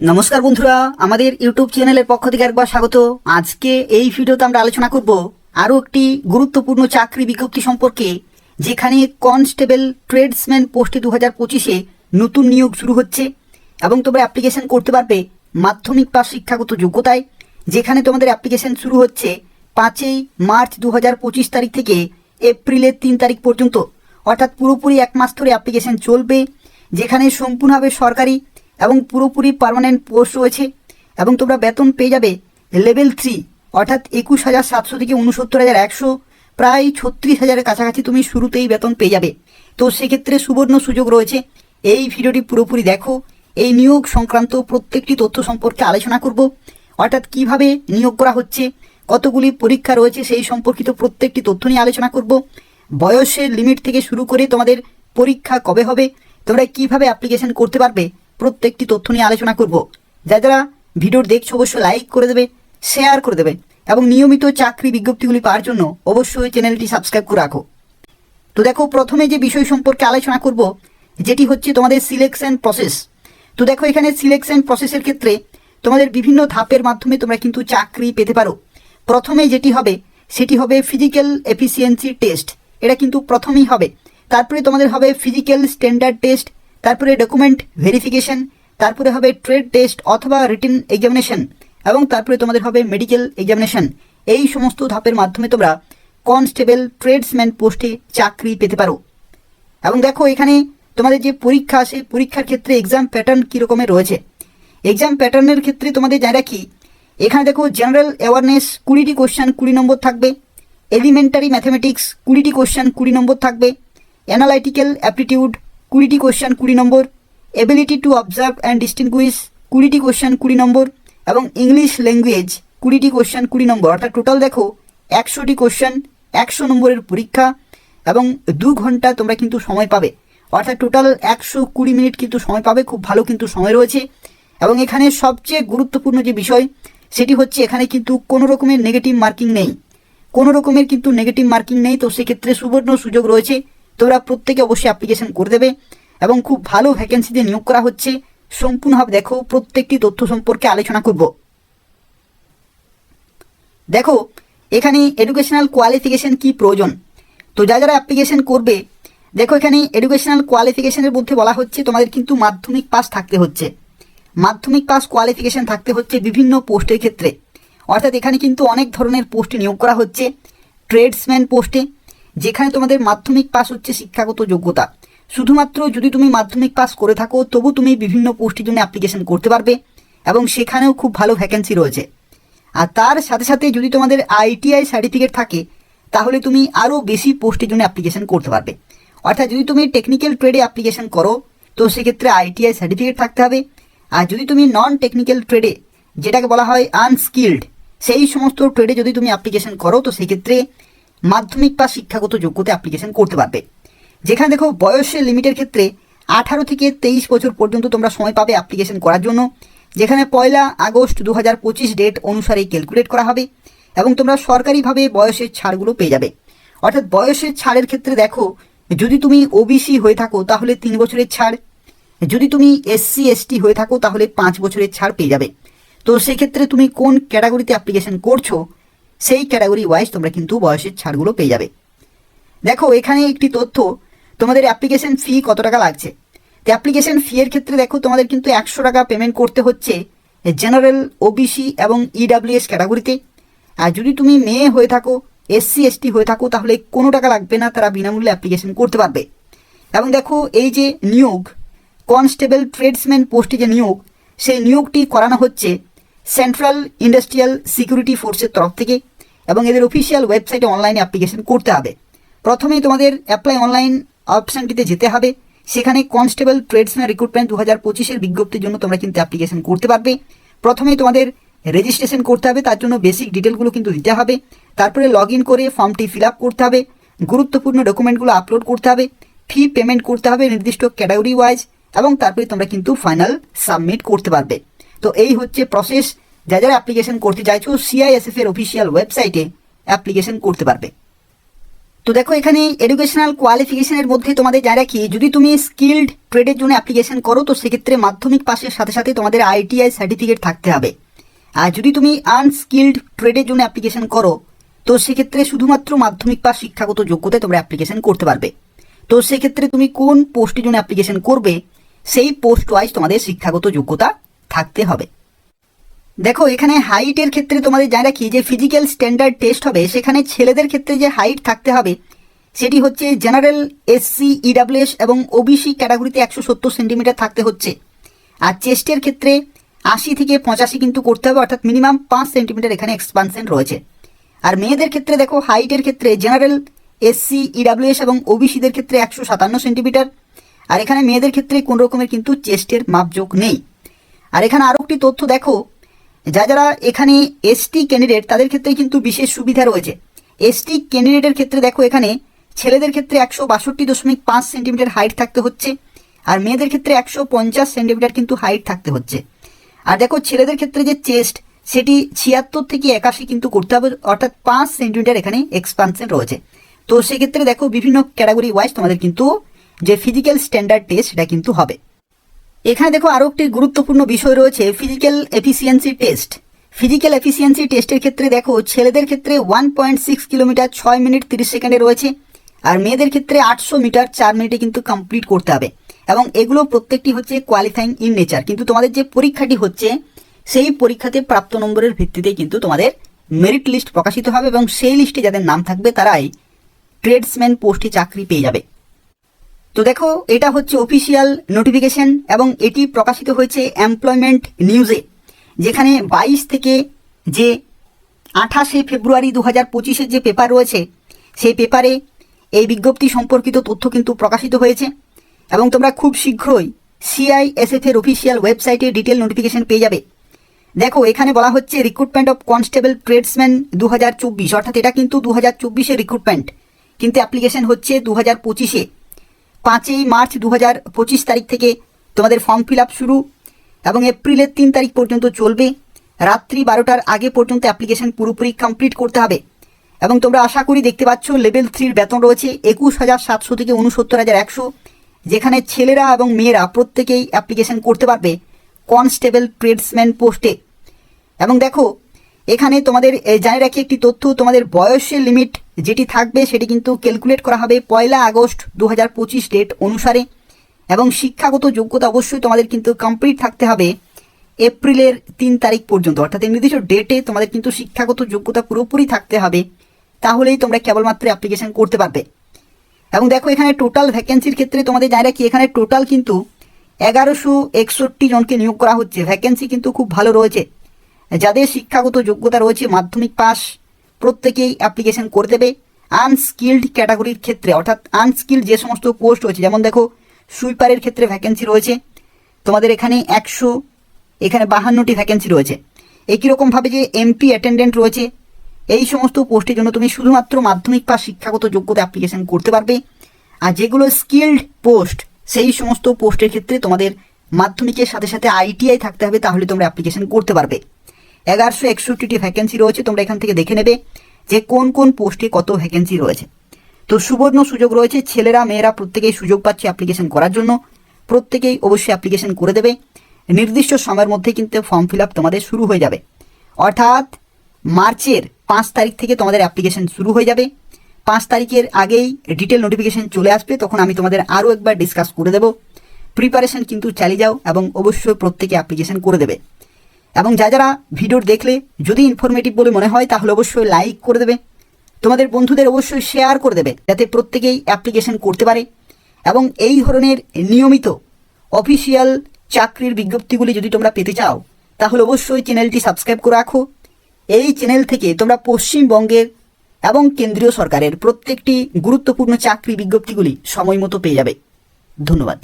নমস্কার বন্ধুরা, আমাদের ইউটিউব চ্যানেলের পক্ষ থেকে একবার স্বাগত। আজকে এই ভিডিওতে আমরা আলোচনা করব আরও একটি গুরুত্বপূর্ণ চাকরি বিজ্ঞপ্তি সম্পর্কে, যেখানে কনস্টেবল ট্রেডসম্যান পোস্টে 2025-এ নতুন নিয়োগ শুরু হচ্ছে এবং তোমরা অ্যাপ্লিকেশন করতে পারবে মাধ্যমিক পাস শিক্ষাগত যোগ্যতায়। যেখানে তোমাদের অ্যাপ্লিকেশন শুরু হচ্ছে 5 মার্চ 2025 তারিখ থেকে এপ্রিলের 3 তারিখ পর্যন্ত, অর্থাৎ পুরোপুরি এক মাস ধরে অ্যাপ্লিকেশন চলবে। যেখানে সম্পূর্ণভাবে সরকারি এবং পুরোপুরি পার্মানেন্ট পোস্ট রয়েছে এবং তোমরা বেতন পেয়ে যাবে লেভেল 3, অর্থাৎ 21,700 থেকে 69,100, প্রায় 36,000-এর কাছাকাছি তুমি শুরুতেই বেতন পেয়ে যাবে। তো সেক্ষেত্রে সুবর্ণ সুযোগ রয়েছে। এই ভিডিওটি পুরোপুরি দেখো। এই নিয়োগ সংক্রান্ত প্রত্যেকটি তথ্য সম্পর্কে আলোচনা করব, অর্থাৎ কিভাবে নিয়োগ করা হচ্ছে, কতগুলি পরীক্ষা রয়েছে সেই সম্পর্কিত প্রত্যেকটি তথ্য নিয়ে আলোচনা করব। বয়সের লিমিট থেকে শুরু করে তোমাদের পরীক্ষা কবে হবে, তোমরা কিভাবে অ্যাপ্লিকেশন করতে পারবে, প্রত্যেকটি তথ্য নিয়ে আলোচনা করব। যারা ভিডিও দেখছো অবশ্যই লাইক করে দেবে, শেয়ার করে দেবে এবং নিয়মিত চাকরি বিজ্ঞপ্তিগুলি পাওয়ার জন্য অবশ্যই চ্যানেলটি সাবস্ক্রাইব করে রাখো। তো দেখো, প্রথমে যে বিষয় সম্পর্কে আলোচনা করব যেটি হচ্ছে তোমাদের সিলেকশন প্রসেস। তো দেখো, এখানে সিলেকশন প্রসেসের ক্ষেত্রে তোমাদের বিভিন্ন ধাপের মাধ্যমে তোমরা কিন্তু চাকরি পেতে পারো। প্রথমে যেটি হবে সেটি হবে ফিজিক্যাল এফিসিয়েন্সি টেস্ট, এটা কিন্তু প্রথমেই হবে। তারপরে তোমাদের হবে ফিজিক্যাল স্ট্যান্ডার্ড টেস্ট, তারপরে ডকুমেন্ট ভেরিফিকেশন, তারপরে হবে ট্রেড টেস্ট অথবা রিটেন এক্সামিনেশন এবং তারপরে তোমাদের হবে মেডিকেল এক্সামিনেশন। এই সমস্ত ধাপের মাধ্যমে তোমরা কনস্টেবল ট্রেডসম্যান পোস্টে চাকরি পেতে পারো। এবং দেখো, এখানে তোমাদের যে পরীক্ষা আছে, পরীক্ষার ক্ষেত্রে এক্সাম প্যাটার্ন কী রকমের রয়েছে। এক্সাম প্যাটার্নের ক্ষেত্রে তোমাদের যাই রাখি, এখানে দেখো জেনারেল অ্যাওয়ারনেস 20টি কোশ্চেন 20 নম্বর থাকবে, এলিমেন্টারি ম্যাথামেটিক্স 20টি কোশ্চেন 20 নম্বর থাকবে, অ্যানালাইটিক্যাল অ্যাপটিটিউড 20টি question 20 number, ability to observe and distinguish 20টি কোশ্চেন 20 নম্বর এবং ইংলিশ ল্যাঙ্গুয়েজ 20টি কোশ্চেন 20 নম্বর। অর্থাৎ টোটাল দেখো 100টি কোশ্চেন, 100 নম্বরের পরীক্ষা এবং 2 ঘন্টা তোমরা কিন্তু সময় পাবে। অর্থাৎ টোটাল 120 মিনিট কিন্তু সময় পাবে, খুব ভালো কিন্তু সময় রয়েছে। এবং এখানে সবচেয়ে গুরুত্বপূর্ণ যে বিষয় সেটি হচ্ছে এখানে কিন্তু কোনো রকমের নেগেটিভ মার্কিং নেই, কোনো রকমের কিন্তু নেগেটিভ মার্কিং নেই। তো সেক্ষেত্রে সুবর্ণ সুযোগ রয়েছে, তোমরা প্রত্যেকে অবশ্যই অ্যাপ্লিকেশন করে দেবে এবং খুব ভালো ভ্যাকেন্সিতে নিয়োগ করা হচ্ছে। সম্পূর্ণভাবে দেখো, প্রত্যেকটি তথ্য সম্পর্কে আলোচনা করব। দেখো, এখানে এডুকেশনাল কোয়ালিফিকেশন কি প্রয়োজন। তো যারা অ্যাপ্লিকেশন করবে, দেখো এখানে এডুকেশনাল কোয়ালিফিকেশনের মধ্যে বলা হচ্ছে তোমাদের কিন্তু মাধ্যমিক পাস থাকতে হচ্ছে। মাধ্যমিক পাস কোয়ালিফিকেশন থাকতে হচ্ছে বিভিন্ন পোস্টের ক্ষেত্রে। অর্থাৎ এখানে কিন্তু অনেক ধরনের পোস্টে নিয়োগ করা হচ্ছে। ট্রেডসম্যান পোস্টে যেখানে তোমাদের মাধ্যমিক পাস হচ্ছে শিক্ষাগত যোগ্যতা। শুধুমাত্র যদি তুমি মাধ্যমিক পাস করে থাকো তবু তুমি বিভিন্ন পোস্টের জন্য অ্যাপ্লিকেশন করতে পারবে এবং সেখানেও খুব ভালো ভ্যাকেন্সি রয়েছে। আর তার সাথে সাথে যদি তোমাদের আইটিআই সার্টিফিকেট থাকে তাহলে তুমি আরও বেশি পোস্টের জন্য অ্যাপ্লিকেশন করতে পারবে। অর্থাৎ যদি তুমি টেকনিক্যাল ট্রেডে অ্যাপ্লিকেশন করো তো সেক্ষেত্রে আইটিআই সার্টিফিকেট থাকতে হবে। আর যদি তুমি নন টেকনিক্যাল ট্রেডে, যেটাকে বলা হয় আনস্কিল্ড, সেই সমস্ত ট্রেডে যদি তুমি অ্যাপ্লিকেশন করো তো সেক্ষেত্রে মাধ্যমিক পাস শিক্ষাগত যোগ্যতা অ্যাপ্লিকেশন করতে পারবে। যেখানে দেখো বয়সের লিমিটের ক্ষেত্রে 18 থেকে 23 বছর পর্যন্ত তোমরা সময় পাবে অ্যাপ্লিকেশন করার জন্য। যেখানে 1 আগস্ট 2025 ডেট অনুসারে ক্যালকুলেট করা হবে এবং তোমরা সরকারিভাবে বয়সের ছাড়গুলো পেয়ে যাবে। অর্থাৎ বয়সের ছাড়ের ক্ষেত্রে দেখো, যদি তুমি ওবিসি হয়ে থাকো তাহলে 3 বছরের ছাড়, যদি তুমি এসসি এসটি হয়ে থাকো তাহলে 5 বছরের ছাড় পেয়ে যাবে। তো সেক্ষেত্রে তুমি কোন ক্যাটাগরিতে অ্যাপ্লিকেশন করছো সেই ক্যাটাগরি ওয়াইজ তোমরা কিন্তু বয়সের ছাড়গুলো পেয়ে যাবে। দেখো, এখানে একটি তথ্য, তোমাদের অ্যাপ্লিকেশন ফি কত টাকা লাগছে। তো অ্যাপ্লিকেশন ফি এর ক্ষেত্রে দেখো তোমাদের কিন্তু 100 টাকা পেমেন্ট করতে হচ্ছে জেনারেল, ওবিসি এবং ইডাব্লিউএস ক্যাটাগরিতে। আর যদি তুমি মেয়ে হয়ে থাকো, এসসি এসটি হয়ে থাকো তাহলে কোনো টাকা লাগবে না, তারা বিনামূল্যে অ্যাপ্লিকেশন করতে পারবে। এবং দেখো, এই যে নিয়োগ কনস্টেবল ট্রেডসম্যান পোস্টে যে নিয়োগ, সেই নিয়োগটি করানো হচ্ছে সেন্ট্রাল ইন্ডাস্ট্রিয়াল সিকিউরিটি ফোর্সের তরফ থেকে এবং এদের অফিসিয়াল ওয়েবসাইটে অনলাইনে অ্যাপ্লিকেশন করতে হবে। প্রথমেই তোমাদের অ্যাপ্লাই অনলাইন অপশানটিতে যেতে হবে। সেখানে কনস্টেবল ট্রেডসম্যান রিক্রুটমেন্ট 2025-এর বিজ্ঞপ্তির জন্য তোমরা কিন্তু অ্যাপ্লিকেশন করতে পারবে। প্রথমেই তোমাদের রেজিস্ট্রেশন করতে হবে, তার জন্য বেসিক ডিটেলগুলো কিন্তু দিতে হবে। তারপরে লগ ইন করে ফর্মটি ফিল আপ করতে হবে, গুরুত্বপূর্ণ ডকুমেন্টগুলো আপলোড করতে হবে, ফি পেমেন্ট করতে হবে নির্দিষ্ট ক্যাটাগরি ওয়াইজ এবং তারপরে তোমরা কিন্তু ফাইনাল সাবমিট করতে পারবে। তো এই হচ্ছে প্রসেস। যারা অ্যাপ্লিকেশন করতে চাইছো সিআইএসএফ এর অফিসিয়াল ওয়েবসাইটে অ্যাপ্লিকেশন করতে পারবে। তো দেখো এখানে এডুকেশনাল কোয়ালিফিকেশনের মধ্যে তোমাদের যা রাখি, যদি তুমি স্কিল্ড ট্রেডের জন্য অ্যাপ্লিকেশন করো তো সেক্ষেত্রে মাধ্যমিক পাশের সাথে সাথে তোমাদের ITI সার্টিফিকেট থাকতে হবে। আর যদি তুমি আনস্কিল্ড ট্রেডের জন্য অ্যাপ্লিকেশন করো তো সেক্ষেত্রে শুধুমাত্র মাধ্যমিক পাস শিক্ষাগত যোগ্যতায় তোমরা অ্যাপ্লিকেশন করতে পারবে। তো সেক্ষেত্রে তুমি কোন পোস্টের জন্য অ্যাপ্লিকেশন করবে সেই পোস্ট ওয়াইজ তোমাদের শিক্ষাগত যোগ্যতা থাকতে হবে। দেখো এখানে হাইটের ক্ষেত্রে তোমাদের যা রাখি যে ফিজিক্যাল স্ট্যান্ডার্ড টেস্ট হবে, সেখানে ছেলেদের ক্ষেত্রে যে হাইট থাকতে হবে সেটি হচ্ছে জেনারেল, SC, EWS এবং OBC ক্যাটাগরিতে 170 সেন্টিমিটার থাকতে হচ্ছে। আর চেস্টের ক্ষেত্রে 80 থেকে 85 কিন্তু করতে হবে, অর্থাৎ মিনিমাম 5 সেন্টিমিটার এখানে এক্সপানশন রয়েছে। আর মেয়েদের ক্ষেত্রে দেখো হাইটের ক্ষেত্রে জেনারেল, SC, EWS এবং OBCদের ক্ষেত্রে 157 সেন্টিমিটার। আর এখানে মেয়েদের ক্ষেত্রে কোনো রকমের কিন্তু চেস্টের মাপযোগ নেই। আর এখানে আরও একটি তথ্য দেখো, যারা এখানে ST ক্যান্ডিডেট তাদের ক্ষেত্রে কিন্তু বিশেষ সুবিধা রয়েছে। ST ক্যান্ডিডেটের ক্ষেত্রে দেখো এখানে ছেলেদের ক্ষেত্রে 162.5 সেন্টিমিটার হাইট থাকতে হচ্ছে, আর মেয়েদের ক্ষেত্রে 150 সেন্টিমিটার কিন্তু হাইট থাকতে হচ্ছে। আর দেখো ছেলেদের ক্ষেত্রে যে চেস্ট সেটি 76 থেকে 81 কিন্তু করতে হবে, অর্থাৎ 5 সেন্টিমিটার এখানে এক্সপানশন রয়েছে। তো সেক্ষেত্রে দেখো বিভিন্ন ক্যাটাগরি ওয়াইজ তোমাদের কিন্তু যে ফিজিক্যাল স্ট্যান্ডার্ড টেস্ট সেটা কিন্তু হবে। এখানে দেখো আরও একটি গুরুত্বপূর্ণ বিষয় রয়েছে physical efficiency test. Physical efficiency টেস্টের ক্ষেত্রে দেখো ছেলেদের ক্ষেত্রে 1.6 কিলোমিটার 6 মিনিট 30 সেকেন্ডে রয়েছে, আর মেয়েদের ক্ষেত্রে 800 মিটার 4 মিনিটে কিন্তু কমপ্লিট করতে হবে। এবং এগুলো প্রত্যেকটি হচ্ছে কোয়ালিফাইং ইন নেচার, কিন্তু তোমাদের যে পরীক্ষাটি হচ্ছে সেই পরীক্ষাতে প্রাপ্ত নম্বরের ভিত্তিতে কিন্তু তোমাদের মেরিট লিস্ট প্রকাশিত হবে, এবং সেই লিস্টে যাদের নাম থাকবে তারাই ট্রেডসম্যান পোস্টে চাকরি পেয়ে যাবে। তো দেখো এটা হচ্ছে অফিসিয়াল নোটিফিকেশন এবং এটি প্রকাশিত হয়েছে এমপ্লয়মেন্ট নিউজে, যেখানে 22 থেকে যে 28 ফেব্রুয়ারি 2025 যে পেপার রয়েছে সেই পেপারে এই বিজ্ঞপ্তি সম্পর্কিত তথ্য কিন্তু প্রকাশিত হয়েছে। এবং তোমরা খুব শীঘ্রই CISF এর অফিসিয়াল ওয়েবসাইটে ডিটেল নোটিফিকেশন পেয়ে যাবে। দেখো এখানে বলা হচ্ছে রিক্রুটমেন্ট অফ কনস্টেবল ট্রেডসম্যান 2024, অর্থাৎ এটা কিন্তু 2024-এর রিক্রুটমেন্ট, কিন্তু অ্যাপ্লিকেশন হচ্ছে 2025-এ। 5 মার্চ 2025 তারিখ থেকে তোমাদের ফর্ম ফিল আপ শুরু এবং এপ্রিলের 3 তারিখ পর্যন্ত চলবে। রাত্রি 12টার আগে পর্যন্ত অ্যাপ্লিকেশন পুরোপুরি কমপ্লিট করতে হবে। এবং তোমরা আশা করি দেখতে পাচ্ছ লেভেল 3-র বেতন রয়েছে 21,700 থেকে 69,100, যেখানে ছেলেরা এবং মেয়েরা প্রত্যেকেই অ্যাপ্লিকেশন করতে পারবে কনস্টেবল ট্রেডসম্যান পোস্টে। এবং দেখো এখানে তোমাদের জানিয়ে রাখি একটি তথ্য, তোমাদের বয়সের লিমিট যেটি থাকবে সেটি কিন্তু ক্যালকুলেট করা হবে 1 আগস্ট 2025 ডেট অনুসারে। এবং শিক্ষাগত যোগ্যতা অবশ্যই তোমাদের কিন্তু কমপ্লিট থাকতে হবে এপ্রিলের 3 তারিখ পর্যন্ত, অর্থাৎ এই নির্দিষ্ট ডেটে তোমাদের কিন্তু শিক্ষাগত যোগ্যতা পুরোপুরি থাকতে হবে, তাহলেই তোমরা কেবলমাত্র অ্যাপ্লিকেশন করতে পারবে। এবং দেখো এখানে টোটাল ভ্যাকেন্সির ক্ষেত্রে তোমাদের জানিয়ে রাখি এখানে টোটাল কিন্তু 1161 জনকে নিয়োগ করা হচ্ছে। ভ্যাকেন্সি কিন্তু খুব ভালো রয়েছে। যাদের শিক্ষাগত যোগ্যতা রয়েছে মাধ্যমিক পাস প্রত্যেকেই অ্যাপ্লিকেশন করে দেবে। আনস্কিল্ড ক্যাটাগরির ক্ষেত্রে, অর্থাৎ আনস্কিল্ড যে সমস্ত পোস্ট রয়েছে, যেমন দেখো সুইপারের ক্ষেত্রে ভ্যাকেন্সি রয়েছে তোমাদের এখানে 100, এখানে 52টি ভ্যাকেন্সি রয়েছে। একই রকমভাবে যে MP অ্যাটেন্ডেন্ট রয়েছে, এই সমস্ত পোস্টের জন্য তুমি শুধুমাত্র মাধ্যমিক পাস শিক্ষাগত যোগ্যতা অ্যাপ্লিকেশন করতে পারবে। আর যেগুলো স্কিল্ড পোস্ট সেই সমস্ত পোস্টের ক্ষেত্রে তোমাদের মাধ্যমিকের সাথে সাথে ITI থাকতে হবে, তাহলে তোমরা অ্যাপ্লিকেশন করতে পারবে। 1161টি ভ্যাকেন্সি রয়েছে, তোমরা এখান থেকে দেখে নেবে যে কোন কোন পোস্টে কত ভ্যাকেন্সি রয়েছে। তো সুবর্ণ সুযোগ রয়েছে, ছেলেরা মেয়েরা প্রত্যেকেই সুযোগ পাচ্ছে অ্যাপ্লিকেশন করার জন্য। প্রত্যেকেই অবশ্যই অ্যাপ্লিকেশন করে দেবে। নির্দিষ্ট সময়ের মধ্যে কিন্তু ফর্ম ফিল আপ তোমাদের শুরু হয়ে যাবে, অর্থাৎ মার্চের 5 তারিখ থেকে তোমাদের অ্যাপ্লিকেশন শুরু হয়ে যাবে। 5 তারিখের আগেই ডিটেল নোটিফিকেশন চলে আসবে, তখন আমি তোমাদের আরও একবার ডিসকাস করে দেবো। প্রিপারেশন কিন্তু চালিয়ে যাও এবং অবশ্যই প্রত্যেকে অ্যাপ্লিকেশন করে দেবে। এবং যারা ভিডিও দেখলে যদি ইনফরমেটিভ বলে মনে হয় তাহলে অবশ্যই লাইক করে দেবে, তোমাদের বন্ধুদের অবশ্যই শেয়ার করে দেবে, যাতে প্রত্যেকেই অ্যাপ্লিকেশন করতে পারে। এবং এই ধরনের নিয়মিত অফিসিয়াল চাকরির বিজ্ঞপ্তিগুলি যদি তোমরা পেতে চাও তাহলে অবশ্যই চ্যানেলটি সাবস্ক্রাইব করে রাখো। এই চ্যানেল থেকে তোমরা পশ্চিমবঙ্গের এবং কেন্দ্রীয় সরকারের প্রত্যেকটি গুরুত্বপূর্ণ চাকরি বিজ্ঞপ্তিগুলি সময় মতো পেয়ে যাবে। ধন্যবাদ।